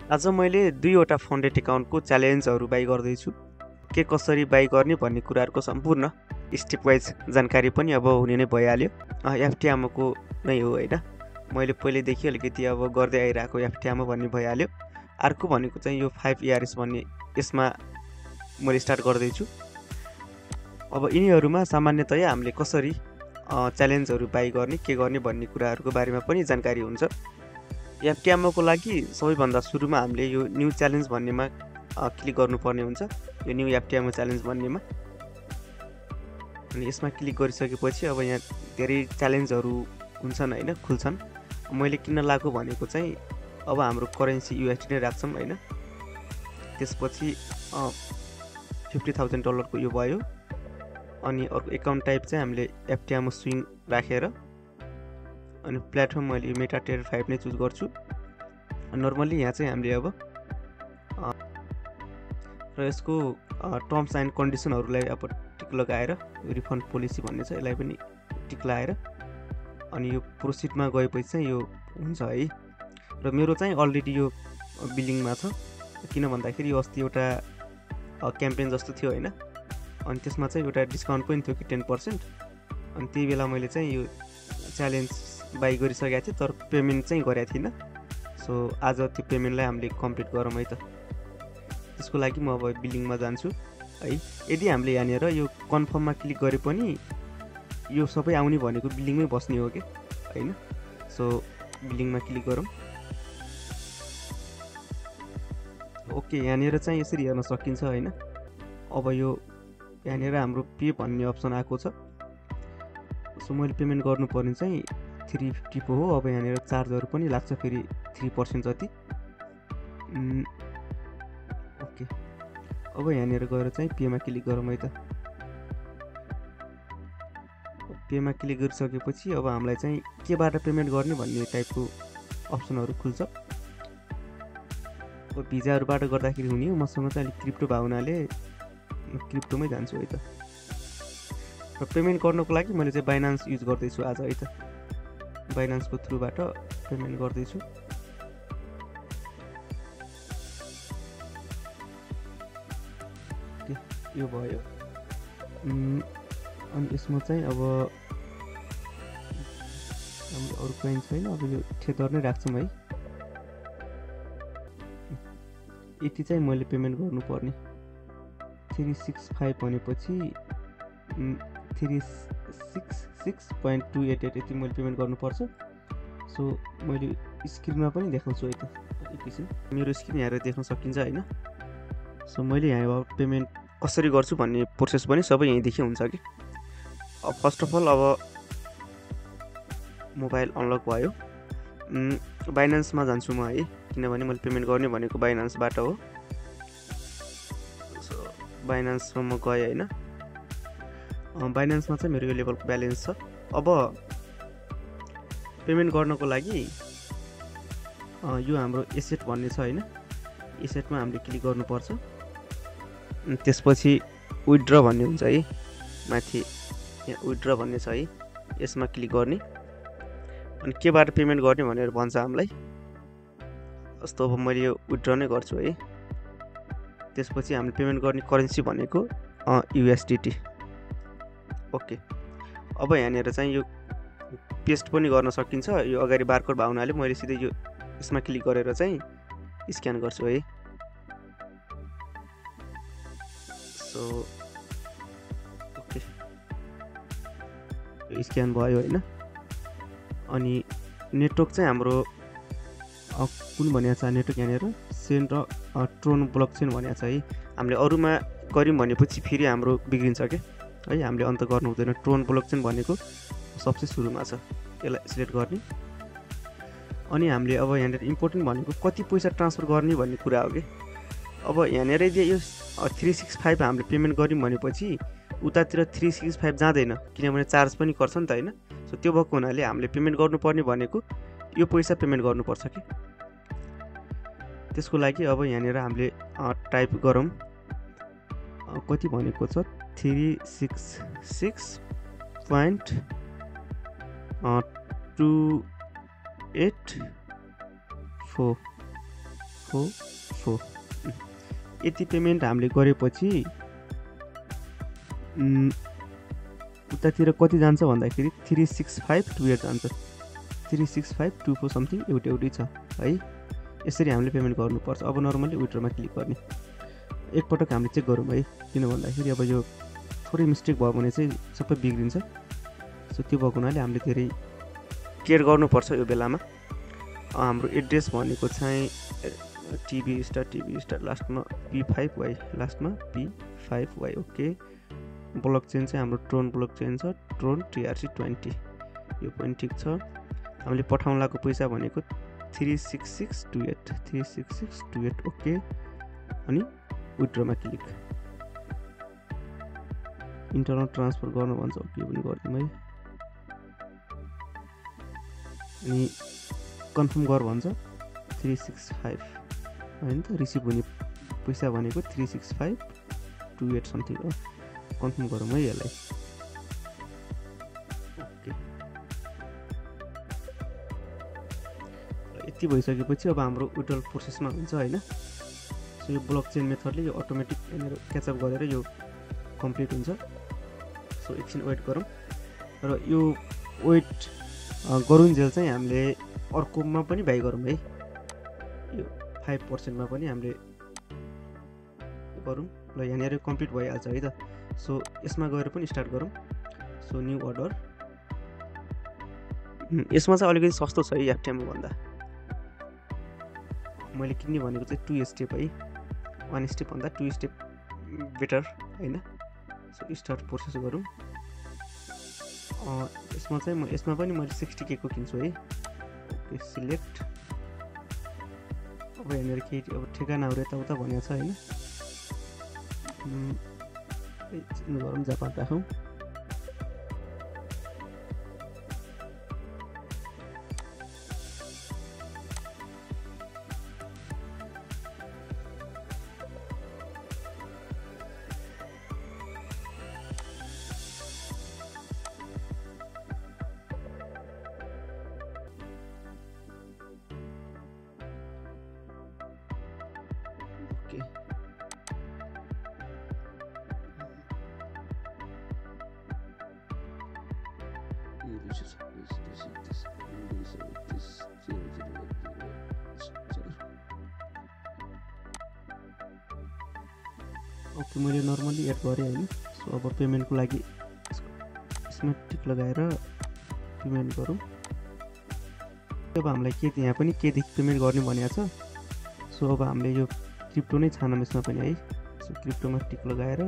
आज मैले 2वटा funded एकाउन्टको च्यालेन्जहरू by गर्दैछु। के कसरी बाइ गर्ने भन्ने कुराहरूको सम्पूर्ण स्टेप वाइज जानकारी पनि अब हुने नै भइहाल्यो। एफटिएमओको नै हो होइन, मैले पहिल्यैदेखि अलिकति अब गर्दै आइरहेको एफटिएमओ भन्ने भइहाल्यो। अर्को भनेको चाहिँ यो 5 ERS भन्ने, यसमा मैले स्टार्ट गर्दैछु। अब यिनीहरूमा सामान्यतया हामीले कसरी च्यालेन्जहरू बाइ गर्ने, के गर्ने भन्ने कुराहरूको बारेमा पनि जानकारी हुन्छ। एफटिएमओको लागि सबैभन्दा सुरुमा हामीले यो न्यू च्यालेन्ज भन्नेमा क्लिक गर्नुपर्ने हुन्छ, यो न्यू एफटिएमओ च्यालेन्ज भन्नेमा। अनि यसमा क्लिक गरिसकेपछि अब यहाँ धेरै च्यालेन्जहरू हुन्छन् होइन, खुल्छन्। मैले किन्न लागेको भनेको चाहिँ अब हाम्रो करेन्सी USD नै राख्छौँ होइन। त्यसपछि $50,000 को यो भयो। अनि अर्को एकाउन्ट टाइप चाहिँ हामीले एफटिएमओ स्विङ राखेर, अनि प्लेटफर्म मैले मेटाटेर 5 नै चुज गर्छु। नर्मली यहाँ चाहिँ हामीले अब र यसको टर्म्स एन्ड कन्डिसनहरूलाई अब टिक लगाएर, यो रिफन्ड पोलिसी भन्ने छ यसलाई पनि टिक लगाएर, अनि यो प्रोसिडमा गएपछि चाहिँ यो हुन्छ है। र मेरो चाहिँ अलरेडी यो बिलिङमा छ, किन भन्दाखेरि यो अस्ति एउटा क्याम्पेन जस्तो थियो होइन, अनि त्यसमा चाहिँ एउटा डिस्काउन्ट पनि थियो कि 10%। अनि त्यही बेला मैले चाहिँ यो च्यालेन्ज बाइ गरिसकेको थिएँ, तर पेमेन्ट चाहिँ गरेको थिइनँ। सो आज त्यो पेमेन्टलाई हामीले कम्प्लिट गरौँ है त। त्यसको लागि म अब बिलिङमा जान्छु है। यदि हामीले यहाँनिर यो कन्फर्ममा क्लिक गरे पनि यो सबै आउने भनेको बिलिङमै बस्ने हो कि होइन। सो बिलिङमा क्लिक गरौँ। ओके, यहाँनिर चाहिँ यसरी हेर्न सकिन्छ होइन। अब यो यहाँनिर हाम्रो पे भन्ने अप्सन आएको छ। सो मैले पेमेन्ट गर्नुपर्ने चाहिँ 350 पो हो। अब यहाँनिर चार्जहरू पनि लाग्छ फेरि 3% जति। ओके, अब यहाँनिर गएर चाहिँ पेमा क्लिक गरौँ है त। पेमा क्लिक गरिसकेपछि अब हामीलाई चाहिँ केबाट पेमेन्ट गर्ने भन्ने टाइपको अप्सनहरू खुल्छ। अब भिजाहरूबाट गर्दाखेरि हुने हो, मसँग चाहिँ अलिक क्रिप्टो भएको हुनाले क्रिप्टोमै जान्छु है त। र पेमेन्ट गर्नको लागि मैले चाहिँ बाइनान्स युज गर्दैछु आज है त। बाइनान्सको थ्रुबाट पेमेन्ट गर्दैछु। यो भयो। अनि यसमा चाहिँ अब हाम्रो अरू कोइन छैन, अब यो ठेदर नै राख्छौँ है। यति चाहिँ मैले पेमेन्ट गर्नुपर्ने 365 भनेपछि 366.288 यति मैले पेमेन्ट गर्नुपर्छ। सो मैले स्क्रिनमा पनि देखाउँछु है त एकैछिन। मेरो स्क्रिन हेरेर देख्न सकिन्छ होइन। सो मैले यहाँ अब पेमेन्ट कसरी गर्छु भन्ने प्रोसेस पनि सबै यहीँदेखि हुन्छ कि। अब फर्स्ट अफ अल अब मोबाइल अनलक भयो। बाइनान्समा जान्छु म है, किनभने मैले पेमेन्ट गर्ने भनेको बाइनान्सबाट हो। सो बाइनान्समा म गएँ होइन। बाइनान्समा चाहिँ मेरो यो लेभलको ब्यालेन्स छ। अब पेमेन्ट गर्नको लागि यो हाम्रो एसेट भन्ने छ होइन, एसेटमा हामीले क्लिक गर्नुपर्छ। त्यसपछि विथड्र भन्ने हुन्छ है, माथि यहाँ विथड्र भन्ने छ है, यसमा क्लिक गर्ने। अनि केबाट पेमेन्ट गर्ने भनेर भन्छ हामीलाई। जस्तो अब मैले यो विथड्र नै गर्छु है। त्यसपछि हामीले पेमेन्ट गर्ने करेन्सी भनेको USDT। ओके, अब यहाँनिर चाहिँ यो पेस्ट पनि गर्न सकिन्छ। यो अगाडि बारकोड भएको हुनाले मैले सिधै यो यसमा क्लिक गरेर चाहिँ स्क्यान गर्छु है। सो ओके, यो स्क्यान भयो होइन। अनि नेटवर्क चाहिँ हाम्रो कुन भनेको छ नेटवर्क, यहाँनिर सेन्ट ट्रोन ब्लकचेन भनेको छ है। हामीले अरूमा गऱ्यौँ भनेपछि फेरि हाम्रो बिग्रिन्छ क्या है, हामीले अन्त गर्नु हुँदैन। ट्रोन ब्लकचेन भनेको सबसे सुरुमा छ, यसलाई सिलेक्ट गर्ने। अनि हामीले अब यहाँनिर इम्पोर्टेन्ट भनेको कति पैसा ट्रान्सफर गर्ने भन्ने कुरा हो कि। अब यहाँनिर यदि यो 365 हामीले पेमेन्ट गऱ्यौँ भनेपछि उतातिर 365 जाँदैन, किनभने चार्ज पनि गर्छ नि त होइन। सो त्यो भएको हुनाले हामीले पेमेन्ट गर्नुपर्ने भनेको यो पैसा पेमेन्ट गर्नुपर्छ कि। त्यसको लागि अब यहाँनिर हामीले टाइप गरौँ, कति भनेको छ 366.284। 244 यति पेमेन्ट हामीले गरेपछि उतातिर कति जान्छ भन्दाखेरि 36528 जान्छ 36524 समथिङ एउटै छ है। यसरी हामीले पेमेन्ट गर्नुपर्छ। अब नर्मली विथड्रमा क्लिक गर्ने एकपटक हामीले चेक गरौँ है, किन भन्दाखेरि अब यो थोरै मिस्टेक भयो भने चाहिँ सबै बिग्रिन्छ। सो त्यो भएको हुनाले हामीले धेरै केयर गर्नुपर्छ यो बेलामा। हाम्रो एड्रेस भनेको चाहिँ टिभी स्टार लास्टमा P5Y लास्टमा P5Y ओके। ब्लक चेन चाहिँ हाम्रो ट्रोन ब्लक चेन छ, ट्रोन TRC20 यो पनि ठिक छ। हामीले पठाउन लागेको पैसा भनेको 36628 ओके। अनि विथड्रमा क्लिक इन्टरनल ट्रान्सफर गर्न भन्छ, ओके पनि गरिदिउँ है। अनि कन्फर्म गर भन्छ 365 होइन त, रिसिभ हुने पैसा भनेको 36528 समथिङ हो। कन्फर्म गरौँ है यसलाई ओके। यति भइसकेपछि अब हाम्रो विथड्रल प्रोसेसमा हुन्छ होइन। सो यो ब्लक चेन मेथडले यो अटोमेटिक यहाँनिर क्याचअप गरेर यो कम्प्लिट हुन्छ। सो एकछिन वेट गरौँ र यो वेट गरुन्जेल चाहिँ हामीले अर्कोमा पनि बाई गरौँ है। यो 5% पनि हामीले गरौँ ल। यहाँनिर कम्प्लिट भइहाल्छ है त। सो यसमा गएर पनि स्टार्ट गरौँ। सो न्यू अर्डर यसमा चाहिँ अलिकति सस्तो छ है एफटिएम भन्दा। मैले किन्ने भनेको चाहिँ 2 स्टेप है, 1 स्टेप भन्दा 2 स्टेप बेटर होइन। सो स्टार्ट प्रोसेस गरौँ। यसमा चाहिँ यसमा पनि मैले 60K को किन्छु है ओके। सिलेक्ट अब यहाँनिर केही अब ठेगाना यताउता भनेको छ होइन। गरौँ जापान राखौँ। ओके मैले नर्मली एड गरेँ होइन। सो अब पेमेन्टको लागि यसमा टिक लगाएर पेमेन्ट गरौँ। अब हामीलाई के यहाँ पनि केदेखि पेमेन्ट गर्ने भनेको छ। सो अब हामीले यो क्रिप्टो नै छानौँ यसमा पनि है। सो क्रिप्टोमा टिक लगाएर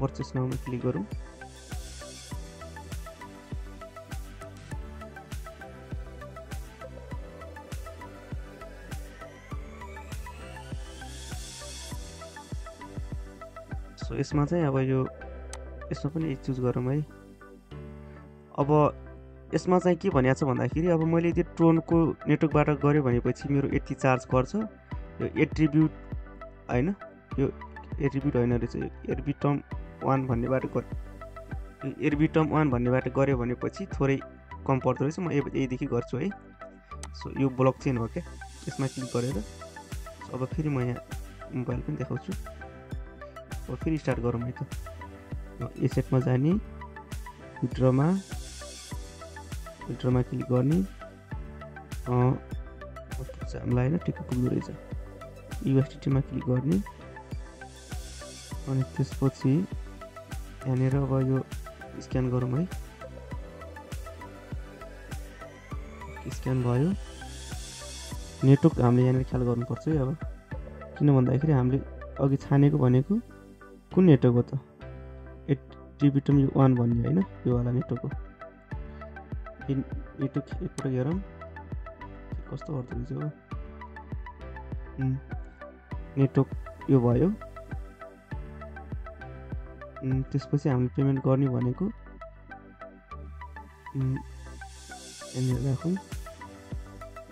पर्चेस नाउमा क्लिक गरौँ। सो यसमा चाहिँ अब यो यसमा पनि चुज गरौँ है। अब यसमा चाहिँ के भनिएको छ भन्दाखेरि अब मैले त्यो ट्रोनको नेटवर्कबाट गरेँ भनेपछि मेरो यति चार्ज पर्छ। यो एट्रिब्युट होइन, यो एट्रिब्युट होइन रहेछ, यो एर्बिटम 1 भन्नेबाट एर्बिटम 1 भन्नेबाट गऱ्यो भनेपछि थोरै कम पर्दो रहेछ। म यहीदेखि गर्छु है। सो यो ब्लक चेन हो क्या, यसमा क्लिक गरेर अब फेरि म यहाँ मोबाइल पनि देखाउँछु। अब फेरि स्टार्ट गरौँ है त। एसेटमा जाने, विथड्रमा क्लिक गर्ने, हामीलाई होइन ठिक पुग्दो रहेछ। USDT मा क्लिक गर्ने अनि त्यसपछि यहाँनिर अब यो स्क्यान गरौँ है। स्क्यान भयो। नेटवर्क हामीले यहाँनिर ख्याल गर्नुपर्छ है। अब किन भन्दाखेरि हामीले अघि छानेको भनेको कुन नेटवर्क हो त, एट्रिब्युटम 1 भन्ने होइन, यो वाला नेटवर्क हो। नेटवर्क एकपल्ट हेरौँ कस्तो गर्दो रहेछ हो। नेटवर्क यो भयो। त्यसपछि हामीले पेमेन्ट गर्ने भनेको यहाँनिर राखौँ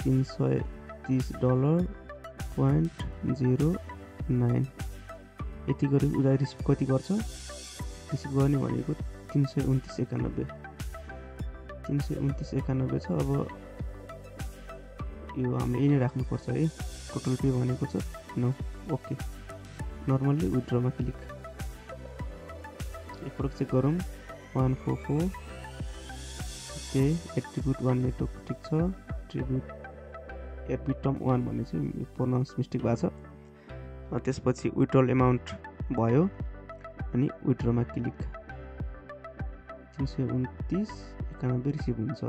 $330.09 यति गरी उता रिसिभ कति गर्छ। रिसिभ गर्ने भनेको 329.91 छ। अब यो हामीले यही नै राख्नुपर्छ है। टोटल पे भनेको छ नो। ओके, नर्मल्ली विथड्रमा क्लिक। एकपटक चेक गरौँ। 144 ओके, एट्रिब्युट 1 नेटवर्क ठिक छ। एट्रिब्युट एडमिटम 1 भन्ने चाहिँ प्रोनाउन्स मिस्टेक भएको छ। त्यसपछि विथड्रल एमाउन्ट भयो अनि विथड्रमा क्लिक। 329 91 रिसिभ हुन्छ।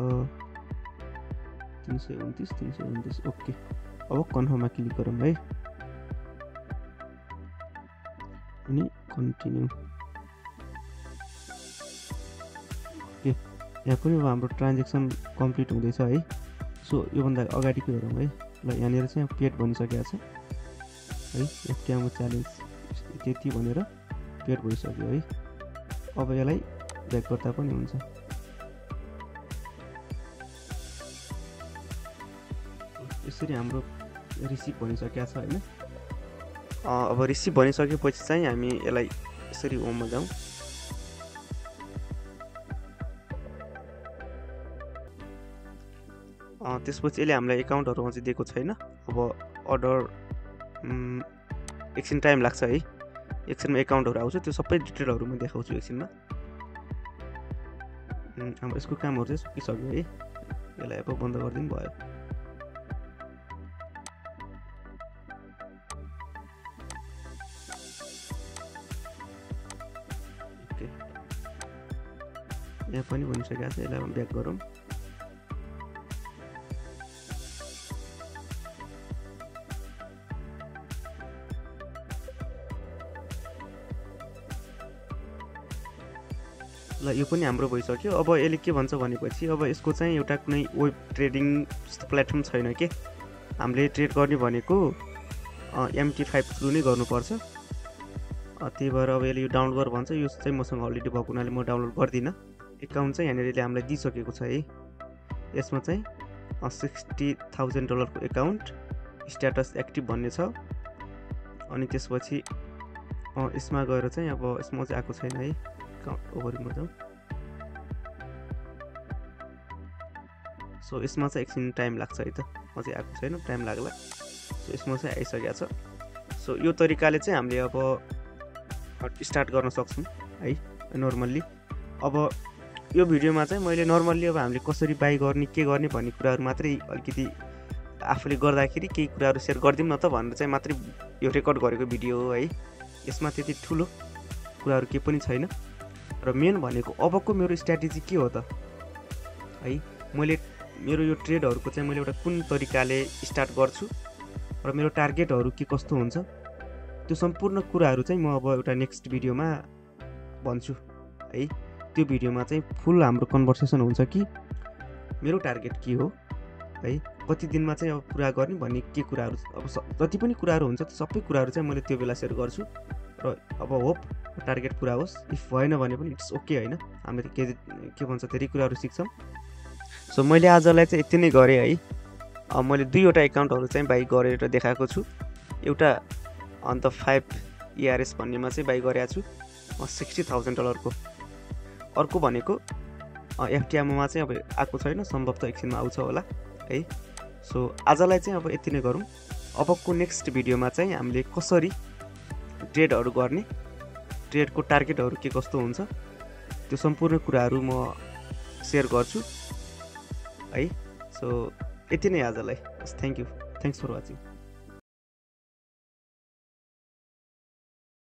329 ओके। अब कन्फर्ममा क्लिक गरौँ है अनि कन्टिन्यू। ओके, यहाँ पनि अब हाम्रो ट्रान्जेक्सन कम्प्लिट हुँदैछ है। सो योभन्दा अगाडिको हेरौँ है। ल यहाँनिर चाहिँ पेड भनिसकेको छ है। एफटिएमओ च्यालेन्ज त्यति भनेर पेड भइसक्यो है। अब यसलाई ब्याक गर्दा पनि हुन्छ। यसरी हाम्रो रिसिभ भनिसकेको छ होइन। अब रिसिभ भनिसकेपछि चाहिँ हामी यसलाई यसरी होममा जाउँ। त्यसपछि यसले हामीलाई एकाउन्टहरू अझै दिएको छैन। अब अर्डर एकछिन टाइम लाग्छ है। एकछिनमा एकाउन्टहरू आउँछ, त्यो सबै डिटेलहरू म देखाउँछु एकछिनमा। अब यसको कामहरू चाहिँ सकिसक्यो है। यसलाई अब बन्द गरिदिनु भयो। ओके, यहाँ पनि भनिसकेको छ। यसलाई ब्याक गरौँ। ल यो पनि हाम्रो भइसक्यो। अब यसले के भन्छ भनेपछि अब यसको चाहिँ एउटा कुनै वेब ट्रेडिङ जस्तो प्लेटफर्म छैन के। हामीले ट्रेड गर्ने भनेको MT5 थ्रु नै गर्नुपर्छ। त्यही भएर अब यसले यो डाउनलोड गर भन्छ। यो चाहिँ मसँग अलरेडी भएको हुनाले म डाउनलोड गर्दिनँ। एकाउन्ट चाहिँ यहाँनिर यसले हामीलाई दिइसकेको छ है। यसमा चाहिँ $60,000 को एकाउन्ट स्ट्याटस एक्टिभ भन्ने छ। अनि त्यसपछि यसमा गएर चाहिँ अब यसमा चाहिँ आएको छैन है। ओभरिङमा जाउँ। सो यसमा चाहिँ एकछिन टाइम लाग्छ है त। अझै आएको छैन, टाइम लाग्ला। सो यसमा चाहिँ आइसकेको छ। सो यो तरिकाले चाहिँ हामीले अब स्टार्ट गर्न सक्छौँ है नर्मल्ली। अब यो भिडियोमा चाहिँ मैले नर्मल्ली अब हामीले कसरी बाई गर्ने के गर्ने भन्ने कुराहरू मात्रै अलिकति आफूले गर्दाखेरि केही कुराहरू सेयर गरिदिउँ न त भनेर चाहिँ मात्रै यो रेकर्ड गरेको भिडियो हो है। यसमा त्यति ठुलो कुराहरू केही पनि छैन। र मेन भनेको अबको मेरो स्ट्र्याटेजी के हो त है। मैले मेरो यो ट्रेडहरूको चाहिँ मैले एउटा कुन तरिकाले स्टार्ट गर्छु र मेरो टार्गेटहरू के कस्तो हुन्छ, त्यो सम्पूर्ण कुराहरू चाहिँ म अब एउटा नेक्स्ट भिडियोमा भन्छु है। त्यो भिडियोमा चाहिँ फुल हाम्रो कन्भर्सेसन हुन्छ कि मेरो टार्गेट के हो है, कति दिनमा चाहिँ अब पुरा गर्ने भन्ने के कुराहरू, अब जति पनि कुराहरू हुन्छ त्यो सबै कुराहरू चाहिँ मैले त्यो बेला सेयर गर्छु। र अब होप टार्गेट पुरा होस्। इफ भएन भने पनि इट्स ओके होइन। हामीले के भन्छ धेरै कुराहरू सिक्छौँ। सो मैले आजलाई चाहिँ यति नै गरेँ है। मैले 2वटा एकाउन्टहरू चाहिँ बाई गरेर देखाएको छु। एउटा अन्त 5 ERS भन्नेमा चाहिँ बाई गरेको छु $60,000 को। अर्को भनेको एफटिएमओमा चाहिँ अब आएको छैन, सम्भवतः एकछिनमा आउँछ होला है। सो आजलाई चाहिँ अब यति नै गरौँ। अबको नेक्स्ट भिडियोमा चाहिँ हामीले कसरी ट्रेडहरू गर्ने, ट्रेडको टार्गेटहरू के कस्तो हुन्छ, त्यो सम्पूर्ण कुराहरू म सेयर गर्छु है। सो यति नै आजलाई। Thank you, thanks for watching.